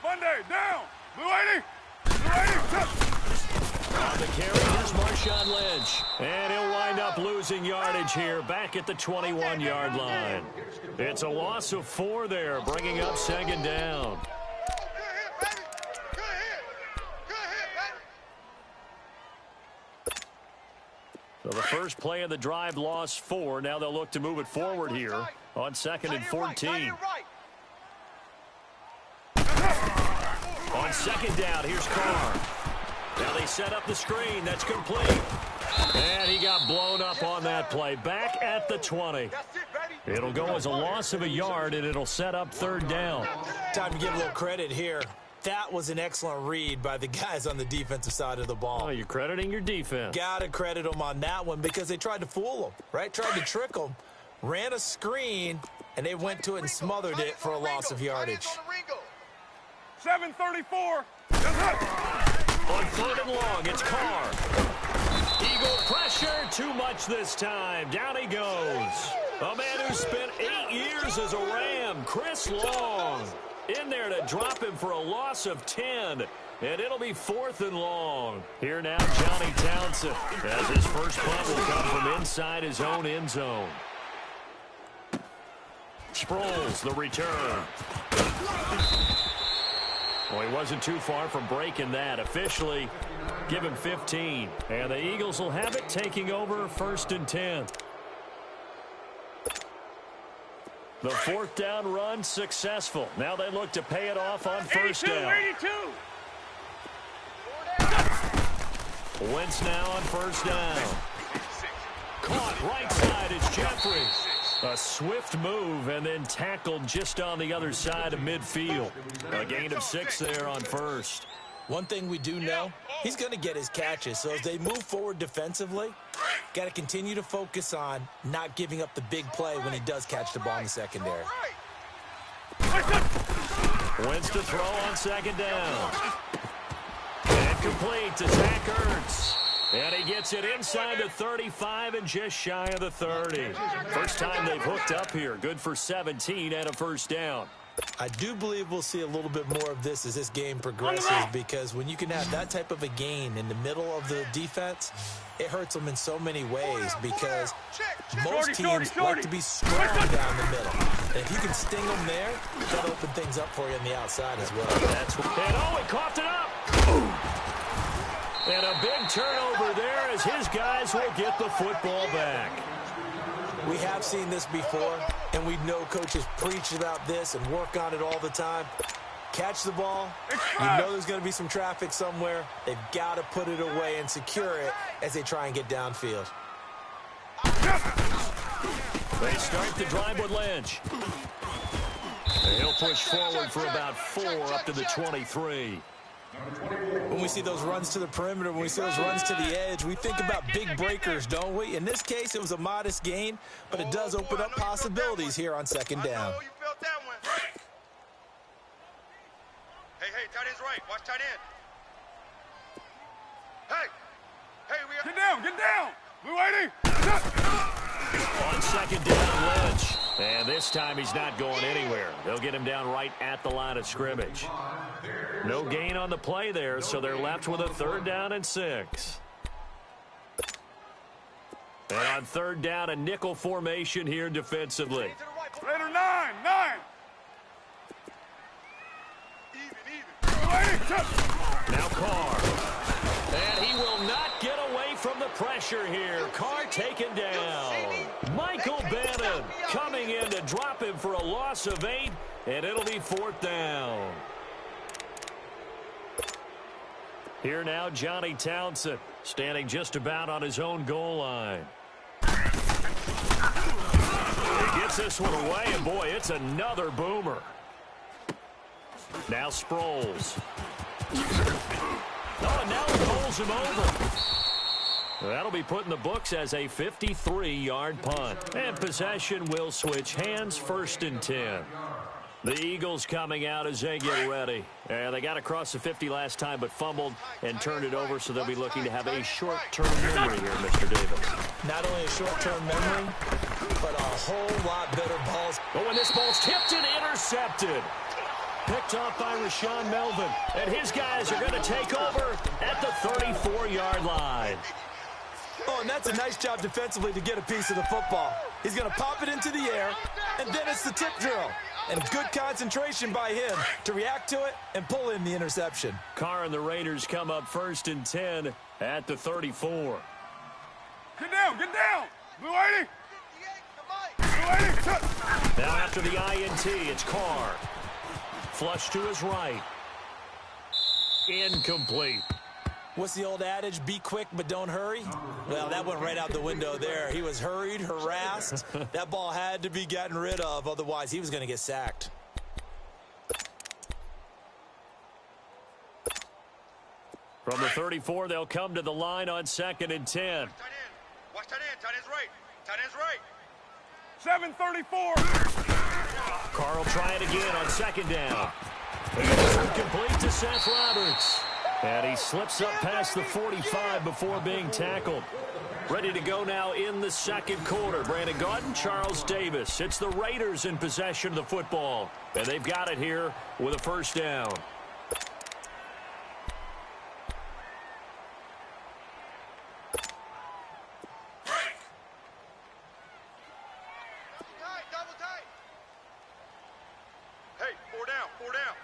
Monday, down. Blue 80. Blue 80, on the carry, here's Marshawn Lynch. And he'll wind up losing yardage here back at the 21-yard line. It's a loss of 4 there, bringing up second down. So the first play of the drive lost 4. Now they'll look to move it forward here on 2nd and 14. On second down, here's Carr. Now they set up the screen. That's complete. And he got blown up on that play. Back at the 20. It'll go as a loss of a yard, and it'll set up 3rd down. Time to give a little credit here. That was an excellent read by the guys on the defensive side of the ball. Oh, you're crediting your defense. Got to credit them on that one because they tried to fool them, right? Tried to trick them. Ran a screen, and they went to it and smothered it for a loss of yardage. 734. On 3rd and long, it's Carr. Eagle pressure, too much this time. Down he goes. A man who spent 8 years as a Ram, Chris Long, in there to drop him for a loss of 10. And it'll be 4th and long. Here now, Johnny Townsend, as his first punt will come from inside his own end zone. Sproles, the return. Well, he wasn't too far from breaking that. Officially, give him 15. And the Eagles will have it, taking over 1st and 10. The 4th down run successful. Now they look to pay it off on 1st down. 82. Wentz now on 1st down. Caught right side, it's Jeffrey. A swift move and then tackled just on the other side of midfield. A gain of 6 there on 1st. One thing we do know, he's going to get his catches. So as they move forward defensively, got to continue to focus on not giving up the big play when he does catch the ball in the secondary. Wentz to throw on 2nd down. And complete to Zach Ertz. And he gets it inside the 35 and just shy of the 30. First time they've hooked up here. Good for 17 and a 1st down. I do believe we'll see a little bit more of this as this game progresses, because when you can have that type of a gain in the middle of the defense, it hurts them in so many ways, because most teams like to be strong down the middle. And if you can sting them there, that'll open things up for you on the outside as well. That's what, and he coughed it up. And a big turnover there as his guys will get the football back. We have seen this before, and we know coaches preach about this and work on it all the time. Catch the ball. You know there's going to be some traffic somewhere. They've got to put it away and secure it as they try and get downfield. They start the drive with Lynch. And he'll push forward for about 4 up to the 23. When we see those runs to the perimeter, when we see those runs to the edge, we think about big breakers, don't we? In this case, it was a modest gain, but it does open up possibilities here on 2nd down. Hey, tight end's right. Watch tight end. Hey, we are... Get down. Blue 80. On 2nd down, Lynch. And this time he's not going anywhere. They'll get him down right at the line of scrimmage. No gain on the play there, so they're left with a 3rd down and 6. And on 3rd down, a nickel formation here defensively. Raider 9. Now Carr. And he will not get away from the pressure here. Carr taken down. Michael Bannon coming in to drop him for a loss of 8, and it'll be 4th down. Here now, Johnny Townsend, standing just about on his own goal line. He gets this one away, and boy, it's another boomer. Now Sproles. Oh, and now he pulls him over. That'll be put in the books as a 53-yard punt. And possession will switch hands, 1st and 10. The Eagles coming out as they get ready. And they got across the 50 last time, but fumbled and turned it over, so they'll be looking to have a short-term memory here, Mr. Davis. Not only a short-term memory, but a whole lot better balls. Oh, and this ball's tipped and intercepted. picked off by Rashawn Melvin. And his guys are going to take over at the 34-yard line. Oh, and that's a nice job defensively to get a piece of the football. He's going to pop it into the air, and then it's the tip drill. And good concentration by him to react to it and pull in the interception. Carr and the Raiders come up 1st and 10 at the 34. Get down, get down. Blue 80. Blue 80, touch. Now after the INT, it's Carr. Flush to his right. Incomplete. What's the old adage? Be quick, but don't hurry? Well, that went right out the window there. He was hurried, harassed. That ball had to be gotten rid of. Otherwise, he was going to get sacked. From the 34, they'll come to the line on 2nd and 10. Watch tight end. Tight end's right. Tight end's right. 734. Carr will try it again on 2nd down. It's incomplete to Seth Roberts. And he slips up past the 45 before being tackled. Ready to go now in the 2nd quarter. Brandon Gaudin, Charles Davis. It's the Raiders in possession of the football. And they've got it here with a 1st down. Double tight. Hey, 4 down, 4 down.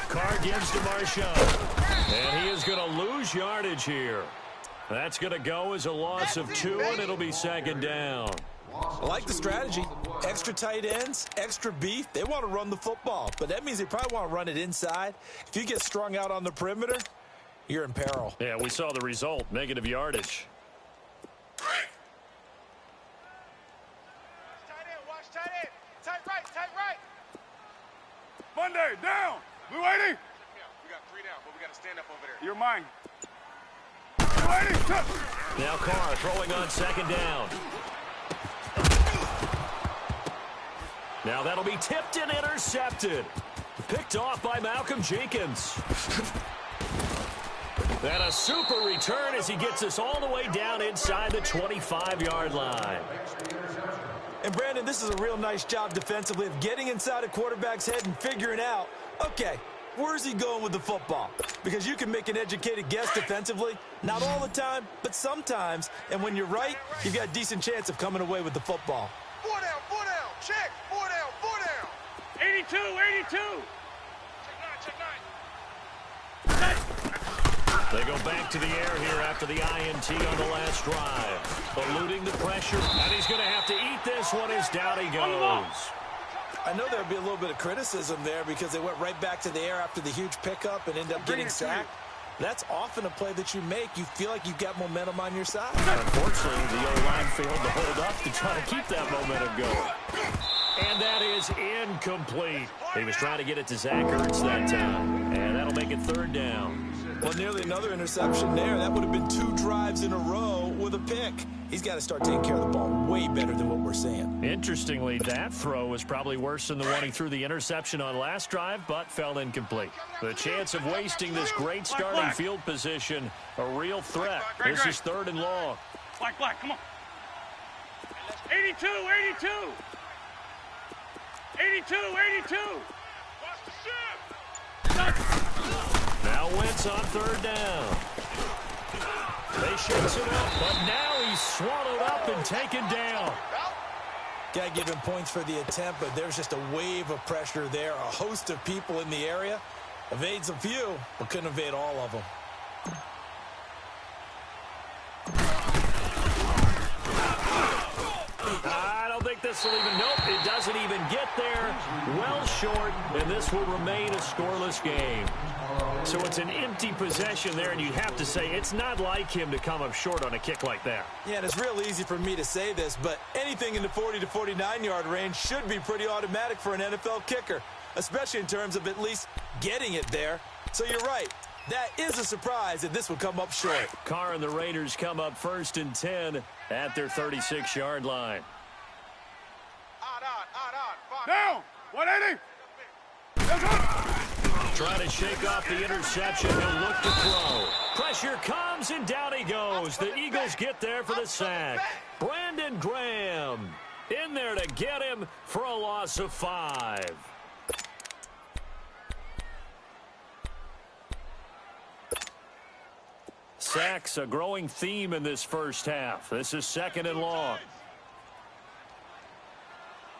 Carr gives to Marshawn. And he is going to lose yardage here. That's going to go as a loss of 2, and it'll be 2nd down. I like the strategy. Extra tight ends, extra beef. They want to run the football, but that means they probably want to run it inside. If you get strung out on the perimeter, you're in peril. Yeah, we saw the result, negative yardage. Tight end, watch tight end. Tight right, tight right. Monday, down. Blue 80. We got 3 down, but we got to stand up over there. You're mine. Blue 80, touch. Now Carr throwing on 2nd down. Now that'll be tipped and intercepted. Picked off by Malcolm Jenkins. And a super return as he gets us all the way down inside the 25-yard line. And, Brandon, this is a real nice job defensively of getting inside a quarterback's head and figuring out, okay, where's he going with the football? Because you can make an educated guess defensively, not all the time, but sometimes. And when you're right, you've got a decent chance of coming away with the football. 4 down, check. 4 down, 4 down. 82, 82. Check 9. They go back to the air here after the INT on the last drive. Eluding the pressure, and he's going to have to eat this one as down he goes. I know there'll be a little bit of criticism there because they went right back to the air after the huge pickup and ended up getting sacked. That's often a play that you make. You feel like you've got momentum on your side. Unfortunately, the O-line failed to hold up to try to keep that momentum going. And that is incomplete. He was trying to get it to Zach Ertz that time. And that'll make it 3rd down. Well, nearly another interception there. That would have been 2 drives in a row with a pick. He's got to start taking care of the ball way better than what we're seeing. Interestingly, that throw was probably worse than the one he threw the interception on last drive, but fell incomplete. The chance of wasting this great starting field position, a real threat. This is 3rd and long. Black, come on. 82, 82. 82, 82. Watch the ship. Now Wentz on 3rd down. They shakes it up, but now he's swallowed up and taken down. Got to give him points for the attempt, but there's just a wave of pressure there. A host of people in the area. Evades a few, but couldn't evade all of them. I don't think this will even, nope, it doesn't even get there. Well short, and this will remain a scoreless game. So it's an empty possession there, and you have to say it's not like him to come up short on a kick like that. Yeah, and it's real easy for me to say this, but anything in the 40 to 49-yard range should be pretty automatic for an NFL kicker, especially in terms of at least getting it there. So you're right. That is a surprise that this will come up short. Carr and the Raiders come up 1st and 10 at their 36-yard line. Down, 180. Trying to shake off the interception. He'll look to throw. Pressure comes, and down he goes. The Eagles get there for the sack. Brandon Graham. In there to get him for a loss of 5. Sacks, a growing theme in this first half. This is 2nd and long.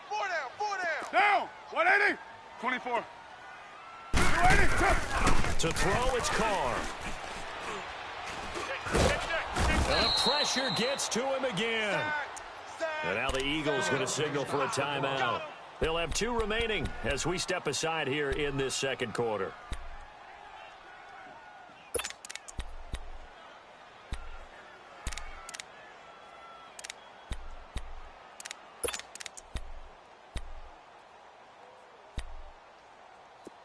4 down. Down. 180. 24. 280. To throw, it's Carr. And the pressure gets to him again. And now the Eagles going to signal for a timeout. They'll have 2 remaining as we step aside here in this second quarter.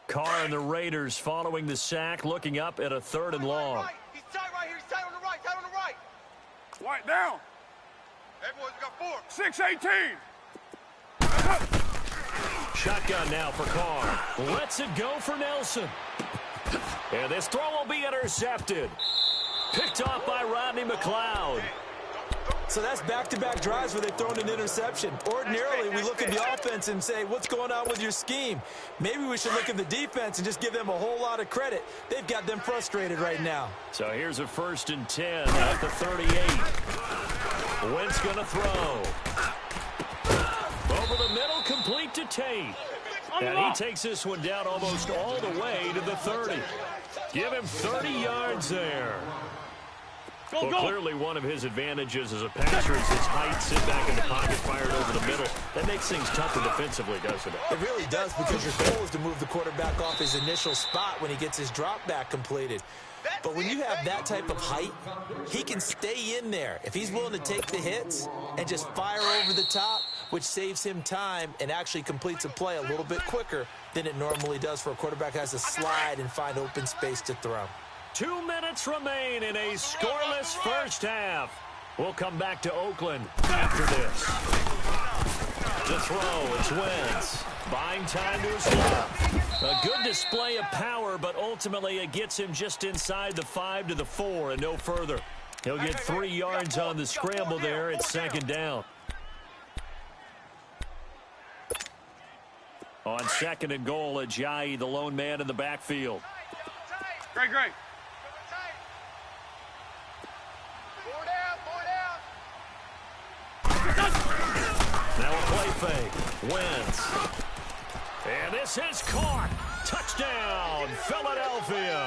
Carr and the Raiders following the sack, looking up at a 3rd and long. He's tight right here. He's tight on the right. Tight on the right. White down. Hey, boys, we got 4. 6-18. Shotgun now for Carr. Lets it go for Nelson. And this throw will be intercepted. Picked off by Rodney McLeod. So that's back-to-back drives where they've thrown an interception. Ordinarily, we look at the offense and say, what's going on with your scheme? Maybe we should look at the defense and just give them a whole lot of credit. They've got them frustrated right now. So here's a 1st and 10 at the 38. Wentz going to throw. Over the middle, complete to Tate. And he takes this one down almost all the way to the 30. Give him 30 yards there. Well, clearly one of his advantages as a passer is his height, sit back in the pocket, fired over the middle. That makes things tougher defensively, doesn't it? It really does, because your goal is to move the quarterback off his initial spot when he gets his drop back completed. But when you have that type of height, he can stay in there. If he's willing to take the hits and just fire over the top, which saves him time and actually completes a play a little bit quicker than it normally does for a quarterback who has to slide and find open space to throw. 2 minutes remain in a scoreless first half. We'll come back to Oakland after this. The throw, it's Wentz. Buying time to his left. A good display of power, but ultimately it gets him just inside the 5 to the 4 and no further. He'll get 3 yards on the scramble there at 2nd down. On 2nd and goal, Ajayi, the lone man in the backfield. Great. Now a play fake. Wentz. And this is caught. Touchdown, Philadelphia.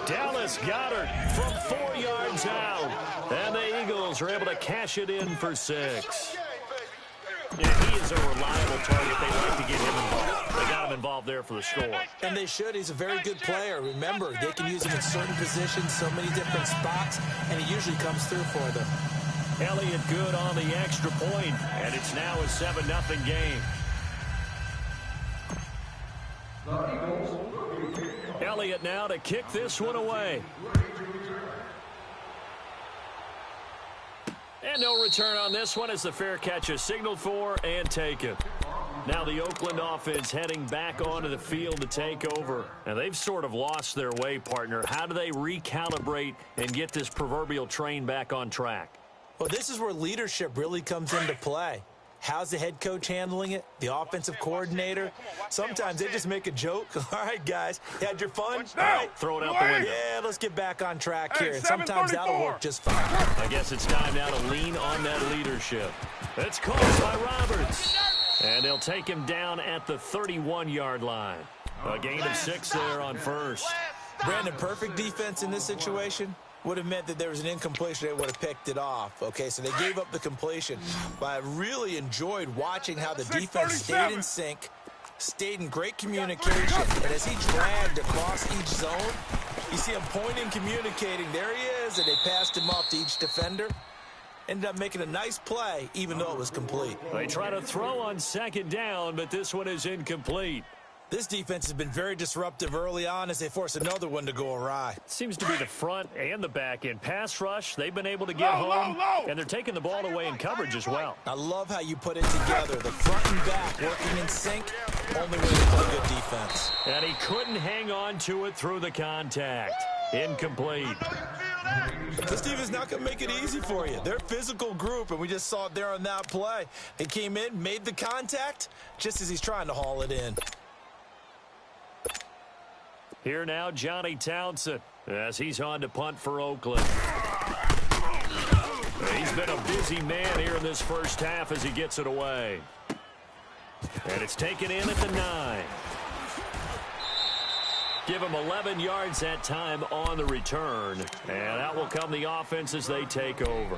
Dallas Goedert from 4 yards out. And the Eagles are able to cash it in for 6. Yeah, he is a reliable target. They like to get him involved. They got him involved there for the score. And they should. He's a very good player. Remember, they can use him in certain positions, so many different spots, and he usually comes through for them. Elliott good on the extra point, and it's now a 7-0 game. Elliott now to kick this one away. And no return on this one as the fair catch is signaled for and taken. Now the Oakland offense heading back onto the field to take over. And they've sort of lost their way, partner. How do they recalibrate and get this proverbial train back on track? Well, this is where leadership really comes into play. How's the head coach handling it? The offensive coordinator? Sometimes they just make a joke. All right, guys, you had your fun? All right, throw it out the window. Yeah, let's get back on track here. And sometimes that'll work just fine. I guess it's time now to lean on that leadership. It's called by Roberts. And they'll take him down at the 31-yard line. A gain of 6 there on 1st. Brandon, perfect defense in this situation would have meant that there was an incompletion. They would have picked it off. Okay, so they gave up the completion. But I really enjoyed watching how the defense stayed in sync, stayed in great communication, and as he dragged across each zone, you see him pointing, communicating. There he is, and they passed him off to each defender. Ended up making a nice play, even though it was complete. They try to throw on 2nd down, but this one is incomplete. This defense has been very disruptive early on as they force another one to go awry. Seems to be the front and the back end. Pass rush, they've been able to get home, and they're taking the ball away in coverage as well. I love how you put it together. The front and back working in sync, only way to play good defense. And he couldn't hang on to it through the contact. Incomplete. This team is not going to make it easy for you. They're a physical group, and we just saw it there on that play. He came in, made the contact, just as he's trying to haul it in. Here now, Johnny Townsend, as he's on to punt for Oakland. He's been a busy man here in this first half as he gets it away. And it's taken in at the 9. Give him 11 yards that time on the return. And out will come the offense as they take over.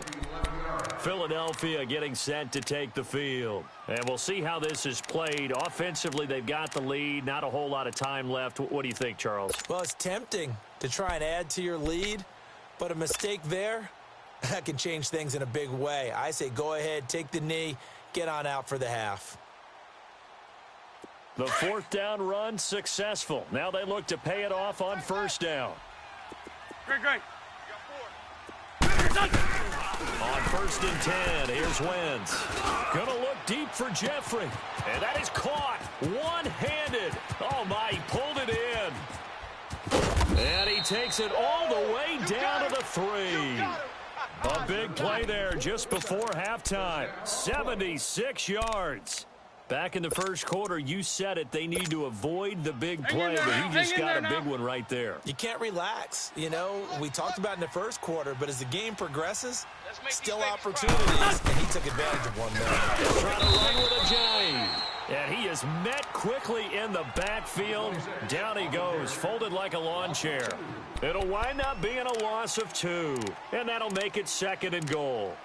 Philadelphia getting set to take the field. And we'll see how this is played. Offensively, they've got the lead. Not a whole lot of time left. What do you think, Charles? Well, it's tempting to try and add to your lead, but a mistake there, that can change things in a big way. I say go ahead, take the knee, get on out for the half. The 4th down run successful. Now they look to pay it off on 1st down. Great. On 1st and 10, here's Wentz. Gonna look deep for Jeffrey. And that is caught one-handed. Oh, my, he pulled it in. And he takes it all the way down to the 3. A big play there just before halftime. 76 yards. Back in the first quarter, you said it, they need to avoid the big play, but he just got a big one right there. You can't relax. You know, we talked about in the first quarter, but as the game progresses, still opportunities, and he took advantage of one there. Trying to run with a J. And he is met quickly in the backfield. Down he goes, folded like a lawn chair. It'll wind up being a loss of 2, and that'll make it 2nd and goal.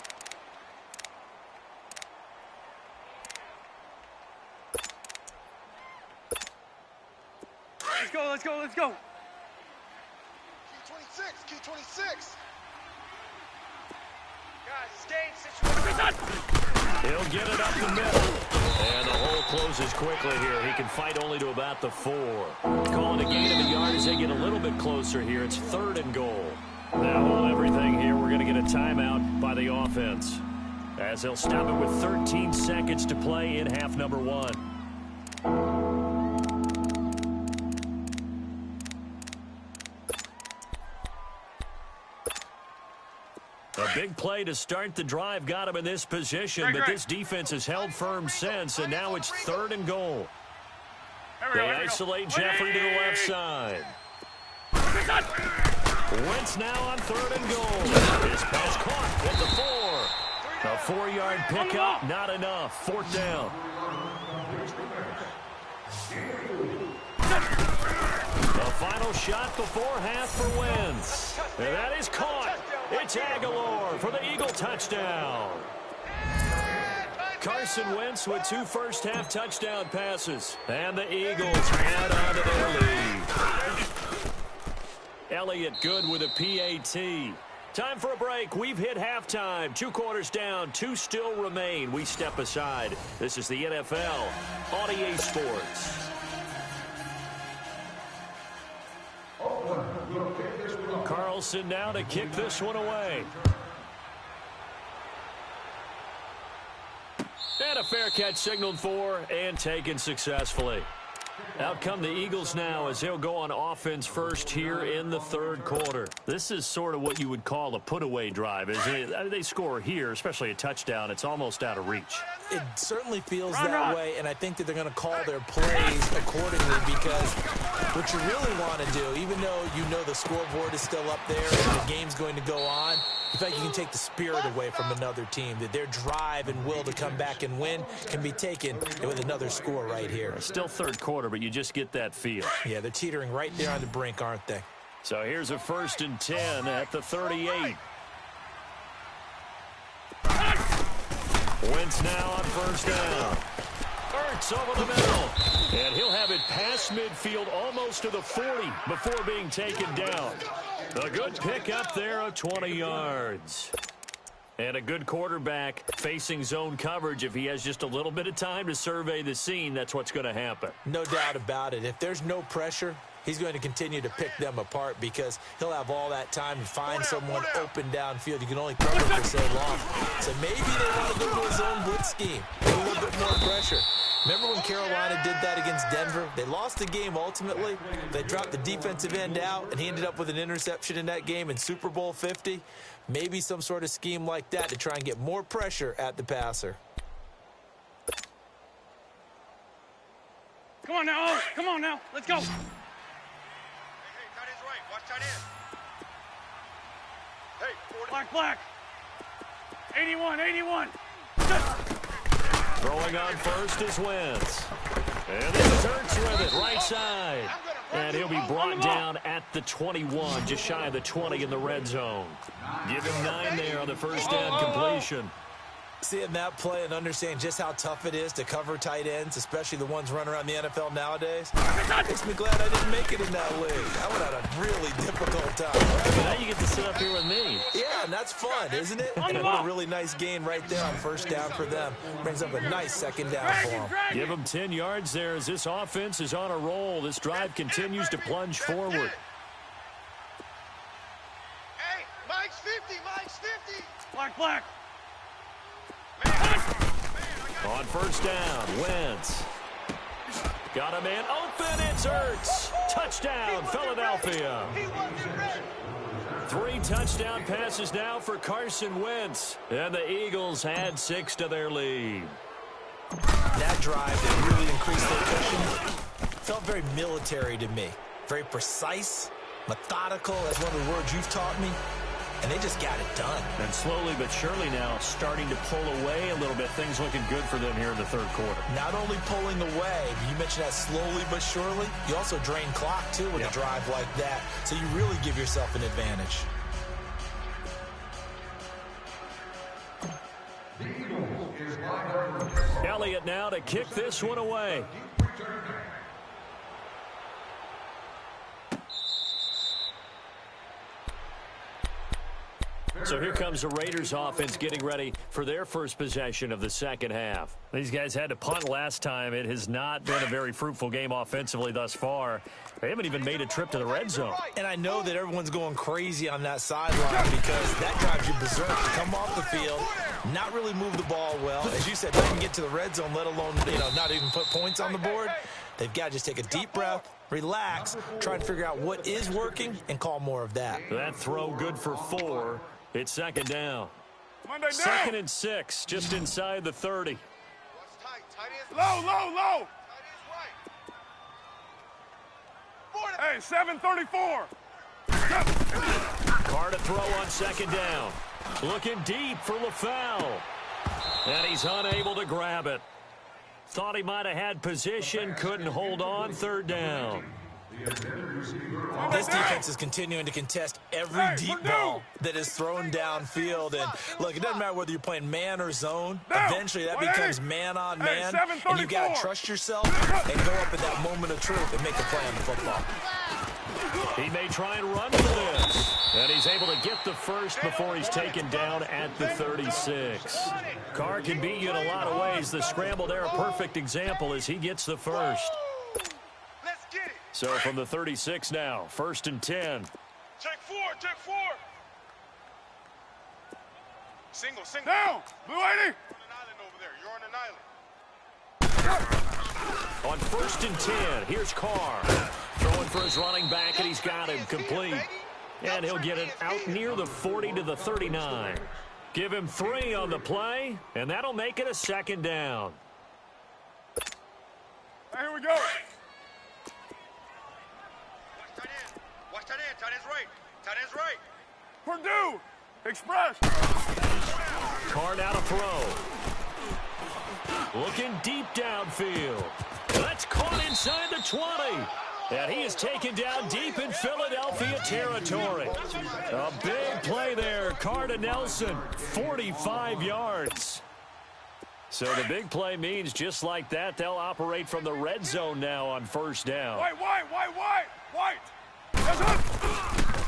Let's go. Key 26. Guys, escape situation. He'll get it up the middle. And the hole closes quickly here. He can fight only to about the 4. Calling a gain of a yard as they get a little bit closer here. It's 3rd and goal. Now hold everything here. We're going to get a timeout by the offense, as they'll stop it with 13 seconds to play in half number 1. A big play to start the drive got him in this position, but this defense has held firm since, and now it's 3rd and goal. They isolate Jeffrey to the left side. Wentz now on 3rd and goal. His pass caught at the 4. A 4-yard pickup, not enough. 4th down. The final shot before half for Wentz. And that is caught. It's Aguilar for the Eagle touchdown. Carson Wentz with 2 first-half touchdown passes. And the Eagles add on to their lead. Elliott good with a PAT. Time for a break. We've hit halftime. 2 quarters down. 2 still remain. We step aside. This is the NFL on EA Sports. Carlson now to kick this one away. And a fair catch signaled for and taken successfully. Out come the Eagles now as they'll go on offense first here in the 3rd quarter. This is sort of what you would call a put-away drive, isn't it? They score here, especially a touchdown. It's almost out of reach. It certainly feels that way, and I think that they're going to call their plays accordingly, because what you really want to do, even though you know the scoreboard is still up there and the game's going to go on, in fact, you can take the spirit away from another team, that their drive and will to come back and win can be taken with another score right here. Still 3rd quarter, but you just get that feel. Yeah, they're teetering right there on the brink, aren't they? So here's a 1st and 10 at the 38. Wentz now on 1st down. Ertz over the middle. And he'll have it past midfield almost to the 40 before being taken down. A good pickup there of 20 yards. And a good quarterback facing zone coverage. If he has just a little bit of time to survey the scene, that's what's going to happen. No doubt about it. If there's no pressure, he's going to continue to pick them apart, because he'll have all that time to find someone open downfield. You can only cover for so long. So maybe they want to go to a zone blitz scheme. A little bit more pressure. Remember when Carolina did that against Denver? They lost the game ultimately. They dropped the defensive end out, and he ended up with an interception in that game in Super Bowl 50. Maybe some sort of scheme like that to try and get more pressure at the passer. Come on now, come on now, let's go. Hey, tight end's right. Watch tight end. Hey, Black. 81. Throwing on first is Wentz. And this Hurts with it, right side. And he'll be brought down at the 21, just shy of the 20 in the red zone. Give him 9 there on the first down completion. Seeing that play and understanding just how tough it is to cover tight ends, especially the ones running around the NFL nowadays, makes me glad I didn't make it in that league. I would have had a really difficult time. But now you get to sit up here with me. Yeah, and that's fun, isn't it? And what a really nice gain right there on first down for them. Brings up a nice second down for them. Give them 10 yards there as this offense is on a roll. This drive continues to plunge forward. Hey, Mike's 50. Black. On first down, Wentz. Got a man open, it's Hurts. Touchdown, Philadelphia. 3 touchdown passes now for Carson Wentz. And the Eagles add 6 to their lead. That drive that really increased their cushion felt very military to me. Very precise, methodical, that's one of the words you've taught me. And they just got it done. And slowly but surely now starting to pull away a little bit. Things looking good for them here in the third quarter. Not only pulling away, you mentioned that slowly but surely, you also drain clock, too, with a drive like that. So you really give yourself an advantage. Elliott now to kick this one away. So here comes the Raiders offense getting ready for their first possession of the second half. These guys had to punt last time. It has not been a very fruitful game offensively thus far. They haven't even made a trip to the red zone. And I know that everyone's going crazy on that sideline because that drives you berserk to come off the field, not really move the ball well. As you said, not even get to the red zone, let alone, not even put points on the board. They've got to just take a deep breath, relax, try and figure out what is working, and call more of that. That throw good for 4. It's second down. Monday down. 2nd and 6, just inside the 30. Low. Hey, 734. Carr to throw on second down. Looking deep for LaFell. And he's unable to grab it. Thought he might have had position, couldn't hold on, third down. This defense is continuing to contest every deep ball that is thrown downfield. And, look, it doesn't matter whether you're playing man or zone. Eventually, that becomes man on man. And you've got to trust yourself and go up at that moment of truth and make a play on the football. He may try and run for this. And he's able to get the first before he's taken down at the 36. Carr can beat you in a lot of ways. The scramble there, a perfect example as he gets the first. So from the 36 now, 1st and 10. Check 4. Single. Down. Blue 80. You're on an island over there. You're on an island. On 1st and 10, here's Carr. Throwing for his running back, and he's got him complete. And he'll get it out near the 40 to the 39. Give him 3 on the play, and that'll make it a second down. Here we go. Watch tight end. Tight end's right. Purdue. Express. Carr now to throw. Looking deep downfield. That's caught inside the 20. And he is taken down deep in Philadelphia territory. A big play there. Carr to Nelson. 45 yards. So the big play means just like that, they'll operate from the red zone now on first down. White.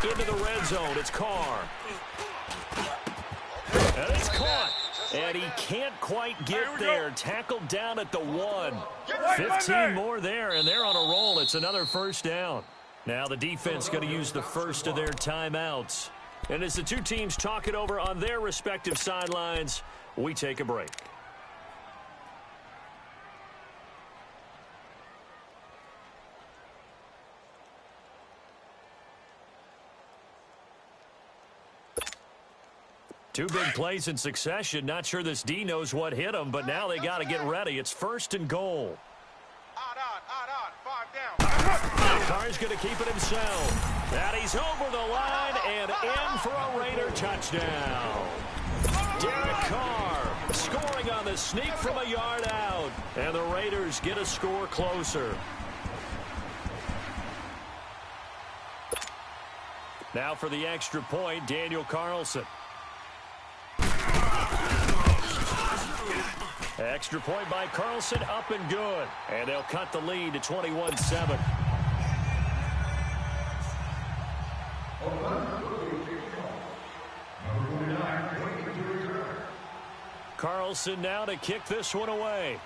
Into the red zone, it's Carr. And it's caught. And he can't quite get there. Tackled down at the 1. 15 more there, and they're on a roll. It's another first down. Now the defense going to use the first of their timeouts. And as the two teams talk it over on their respective sidelines, we take a break. Two big plays in succession. Not sure this D knows what hit him, but now they got to get ready. It's 1st and goal. Odd, 5 down. Carr's going to keep it himself. And he's over the line and in for a Raider touchdown. Derek Carr scoring on the sneak from a yard out. And the Raiders get a score closer. Now for the extra point, Daniel Carlson. Extra point by Carlson, up and good. And they'll cut the lead to 21-7. Carlson now to kick this one away.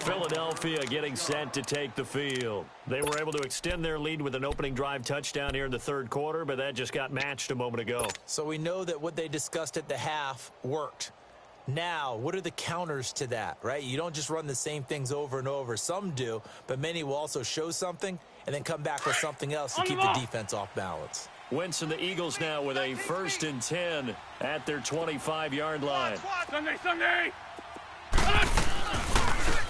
Philadelphia getting set to take the field. They were able to extend their lead with an opening drive touchdown here in the 3rd quarter, but that just got matched a moment ago. So we know that what they discussed at the half worked. Now, what are the counters to that, right? You don't just run the same things over and over. Some do, but many will also show something and then come back with something else to keep the defense off balance. Wentz and the Eagles now with a 1st and 10 at their 25-yard line. Sunday!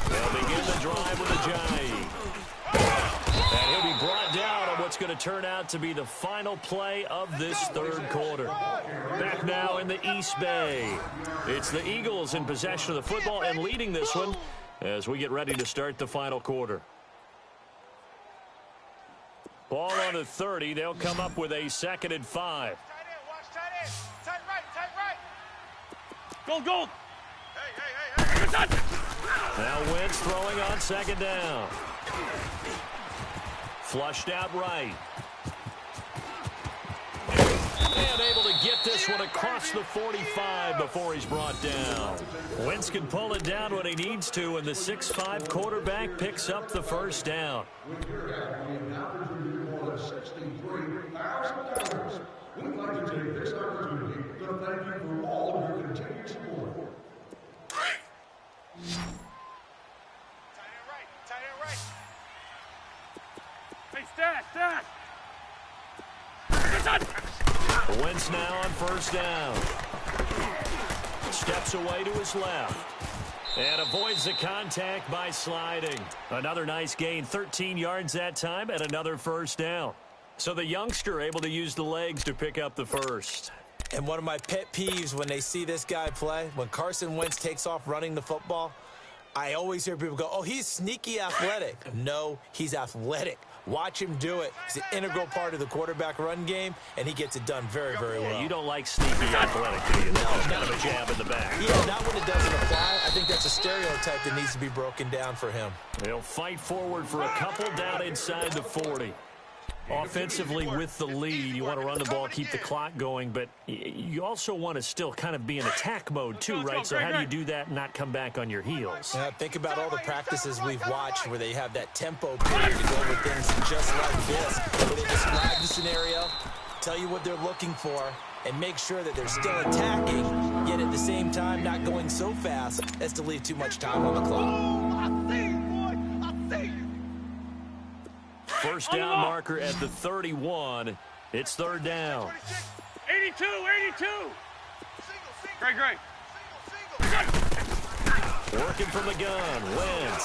They'll begin the drive with a jive. And he'll be brought down on what's going to turn out to be the final play of this 3rd quarter. Back now in the East Bay. It's the Eagles in possession of the football and leading this one as we get ready to start the final quarter. Ball on the 30. They'll come up with a 2nd and 5. Tight end, watch tight end. Tight right. Gold! Hey. Now Wentz throwing on 2nd down. Flushed out right. And able to get this one across the 45 before he's brought down. Wentz can pull it down when he needs to, and the 6'5" quarterback picks up the 1st down. We'd like to take this opportunity to thank you for all of your continued support. Tight end right. Hey, stash! Wentz now on 1st down. Steps away to his left. And avoids the contact by sliding. Another nice gain, 13 yards that time, and another 1st down. So the youngster able to use the legs to pick up the 1st. And one of my pet peeves when they see this guy play, when Carson Wentz takes off running the football, I always hear people go, oh, he's sneaky athletic. No, he's athletic. Watch him do it. He's an integral part of the quarterback run game, and he gets it done very, very well. Yeah, you don't like sneaky athletic, do you? No, kind of a jab in the back. Yeah, not when it doesn't apply. I think that's a stereotype that needs to be broken down for him. They'll fight forward for a couple down inside the 40. Offensively with the lead, you want to run the ball, keep the clock going, but you also want to still kind of be in attack mode too, right? So how do you do that and not come back on your heels? Yeah, think about all the practices we've watched where they have that tempo period to go over things just like this, where they describe the scenario, tell you what they're looking for, and make sure that they're still attacking, yet at the same time not going so fast as to leave too much time on the clock. I see you, boy. I see you. 1st down marker at the 31. It's 3rd down. 82! Great. Working from the gun. Wentz.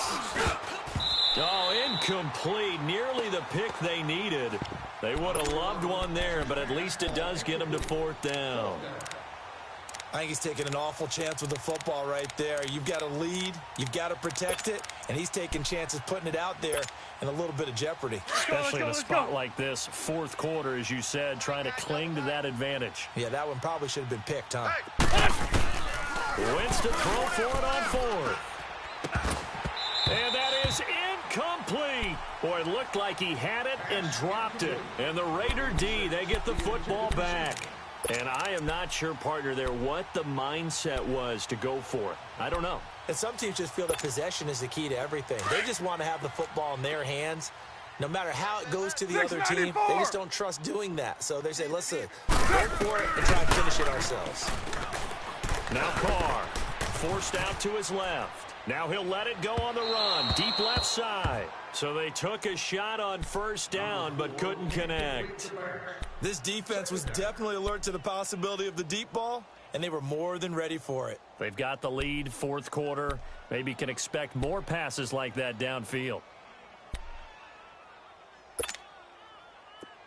Oh, incomplete. Nearly the pick they needed. They would have loved one there, but at least it does get them to 4th down. I think he's taking an awful chance with the football right there. You've got to lead, you've got to protect it, and he's taking chances putting it out there in a little bit of jeopardy. Especially in a spot like this, 4th quarter, as you said, trying to cling to that advantage. Yeah, that one probably should have been picked, huh? Wentz to throw for it on 4th. And that is incomplete. Boy, it looked like he had it and dropped it. And the Raider D, they get the football back. And I am not sure, partner, there what the mindset was to go for it. I don't know. And some teams just feel that possession is the key to everything. They just want to have the football in their hands. No matter how it goes to the other team, they just don't trust doing that. So they say, listen, go for it and try and finish it ourselves. Now Carr, forced out to his left. Now he'll let it go on the run. Deep left side. So they took a shot on first down but couldn't connect. This defense was definitely alert to the possibility of the deep ball, and they were more than ready for it. They've got the lead, fourth quarter. Maybe can expect more passes like that downfield.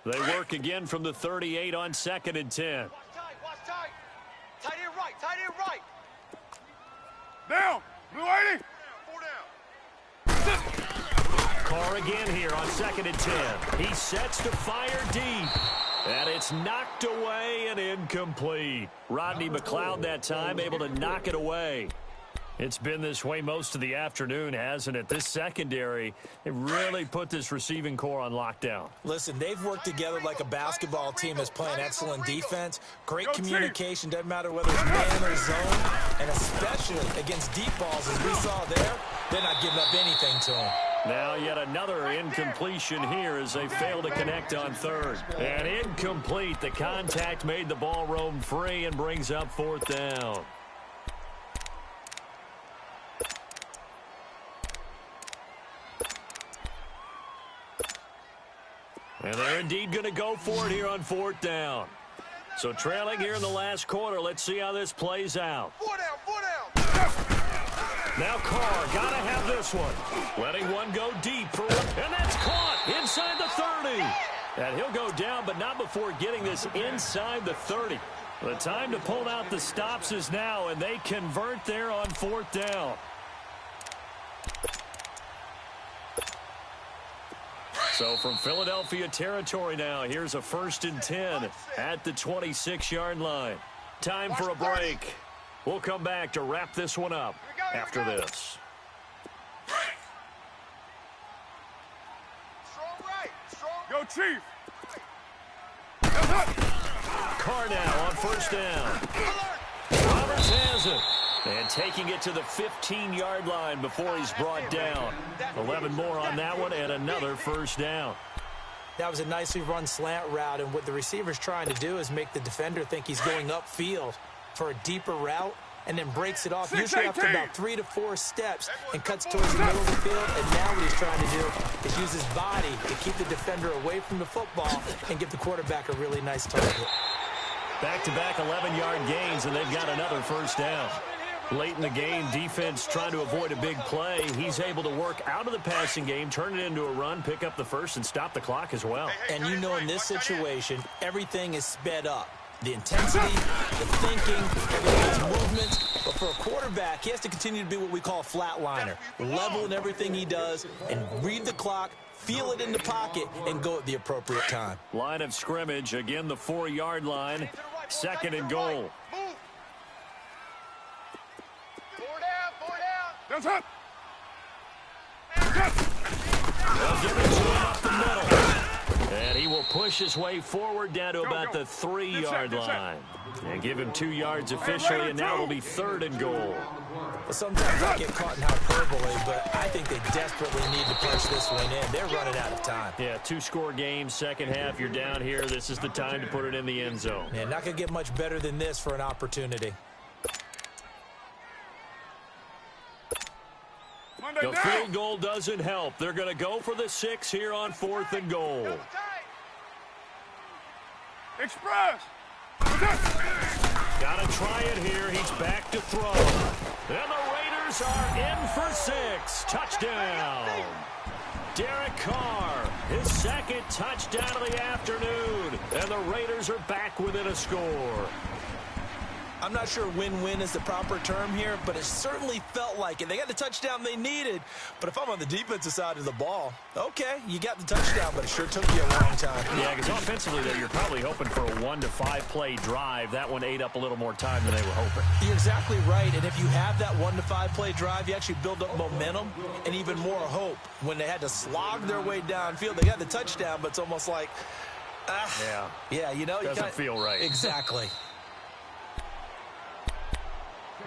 They work again from the 38 on 2nd and 10. Watch tight. Tight end right. Down. Blue 80. Four down. Carr again here on 2nd and 10. He sets to fire deep. And it's knocked away and incomplete. Rodney McLeod that time able to knock it away. It's been this way most of the afternoon, hasn't it? This secondary, it really put this receiving core on lockdown. Listen, they've worked together like a basketball team that's playing excellent defense. Great communication, doesn't matter whether it's man or zone. And especially against deep balls, as we saw there, they're not giving up anything to them. Now yet another incompletion here as they fail to connect on third. And incomplete. The contact made the ball roam free and brings up 4th down. And they're indeed going to go for it here on 4th down. So trailing here in the last quarter. Let's see how this plays out. Four down. Now Carr got to have this one. Letting one go deep for one. And that's caught inside the 30. And he'll go down, but not before getting this inside the 30. The time to pull out the stops is now, and they convert there on 4th down. So from Philadelphia territory now, here's a 1st and 10 at the 26-yard line. Time for a break. We'll come back to wrap this one up after this. Go, Chief. Carr now on 1st down. Roberts has it. And taking it to the 15-yard line before he's brought down. 11 more on that one and another 1st down. That was a nicely run slant route, and what the receiver's trying to do is make the defender think he's going upfield for a deeper route and then breaks it off, usually after about 3 to 4 steps, and cuts towards the middle of the field. And now what he's trying to do is use his body to keep the defender away from the football and give the quarterback a really nice target. Back-to-back 11-yard gains, and they've got another 1st down. Late in the game, defense trying to avoid a big play. He's able to work out of the passing game, turn it into a run, pick up the first, and stop the clock as well. And you know in this situation, everything is sped up. The intensity, the thinking, everything's movements. But for a quarterback, he has to continue to be what we call a flatliner. Level in everything he does and read the clock, feel it in the pocket, and go at the appropriate time. Line of scrimmage, again the 4-yard line. 2nd and goal. That's up. They'll give it to him up the middle. And he will push his way forward down to about the 3-yard line. And give him 2 yards officially, and now it'll be 3rd and goal. Well, sometimes I get caught in hyperbole, but I think they desperately need to punch this one in. They're running out of time. Yeah, 2-score game, second half. You're down here. This is the time to put it in the end zone. Man, not going to get much better than this for an opportunity. The field goal doesn't help. They're going to go for the 6 here on 4th and goal. Express. Got to try it here. He's back to throw. And the Raiders are in for 6. Touchdown. Derek Carr, his 2nd touchdown of the afternoon. And the Raiders are back within a score. I'm not sure win-win is the proper term here, but it certainly felt like it. They got the touchdown they needed, but if I'm on the defensive side of the ball, okay, you got the touchdown, but it sure took you a long time. Yeah, because offensively, though, you're probably hoping for a 1 to 5 play drive. That one ate up a little more time than they were hoping. You're exactly right, and if you have that 1 to 5 play drive, you actually build up momentum and even more hope. When they had to slog their way downfield, they got the touchdown, but it's almost like, yeah, you know, doesn't feel right. Exactly.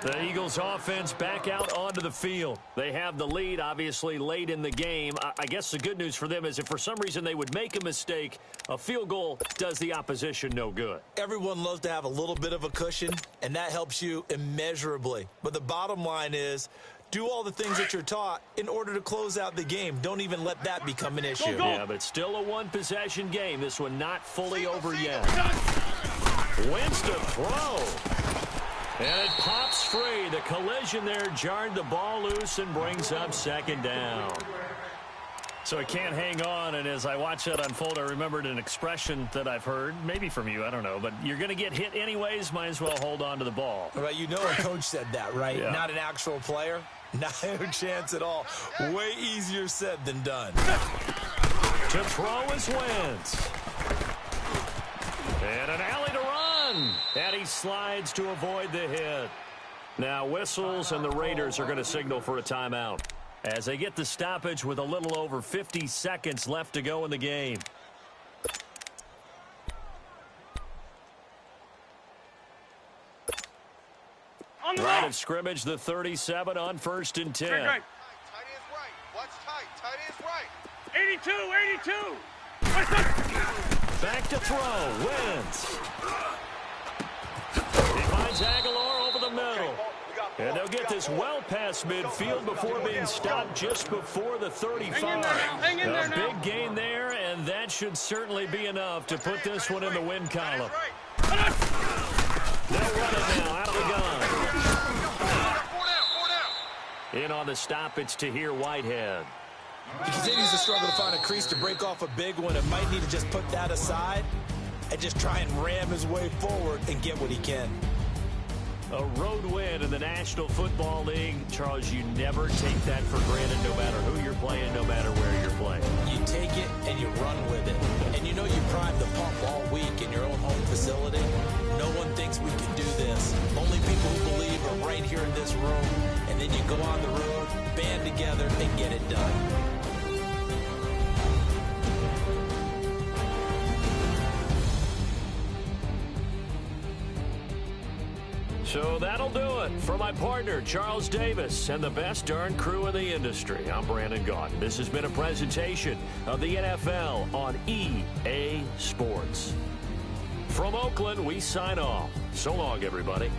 The Eagles offense back out onto the field. They have the lead, obviously, late in the game. I guess the good news for them is if for some reason they would make a mistake, a field goal does the opposition no good. Everyone loves to have a little bit of a cushion, and that helps you immeasurably. But the bottom line is Do all the things that you're taught in order to close out the game. Don't even let that become an issue. Yeah, but still a one-possession game. This one not fully over yet. Wins to throw. And it pops free. The collision there jarred the ball loose and brings up second down. So it can't hang on, and as I watch that unfold, I remembered an expression that I've heard, maybe from you, I don't know, but you're going to get hit anyways, might as well hold on to the ball. Right, you know a coach said that, right? Yeah. Not an actual player. Not a chance at all. Way easier said than done. To throw is Wentz. And an alley to run. And he slides to avoid the hit. Now whistles, and the Raiders are going to signal for a timeout as they get the stoppage with a little over 50 seconds left to go in the game. Line of scrimmage, the 37 on 1st and 10. Tight ends right. Watch tight. Tight ends right. 82. Back to throw. Wentz. He finds Aguilar over the middle. And they'll get this well past midfield before being stopped just before the 35. A big gain there, and that should certainly be enough to put this one in the win column. They'll run it now out of the gun. In on the stop, it's Tahir Whitehead. He continues to struggle to find a crease to break off a big one and might need to just put that aside and just try and ram his way forward and get what he can. A road win in the National Football League. Charles, you never take that for granted no matter who you're playing, no matter where you're playing. You take it and you run with it. And you know you prime the pump all week in your own home facility. No one thinks we can do this. Only people who believe are right here in this room. And then you go on the road, band together, and get it done. So that'll do it. For my partner, Charles Davis, and the best darn crew in the industry, I'm Brandon Gaudin. This has been a presentation of the NFL on EA Sports. From Oakland, we sign off. So long, everybody.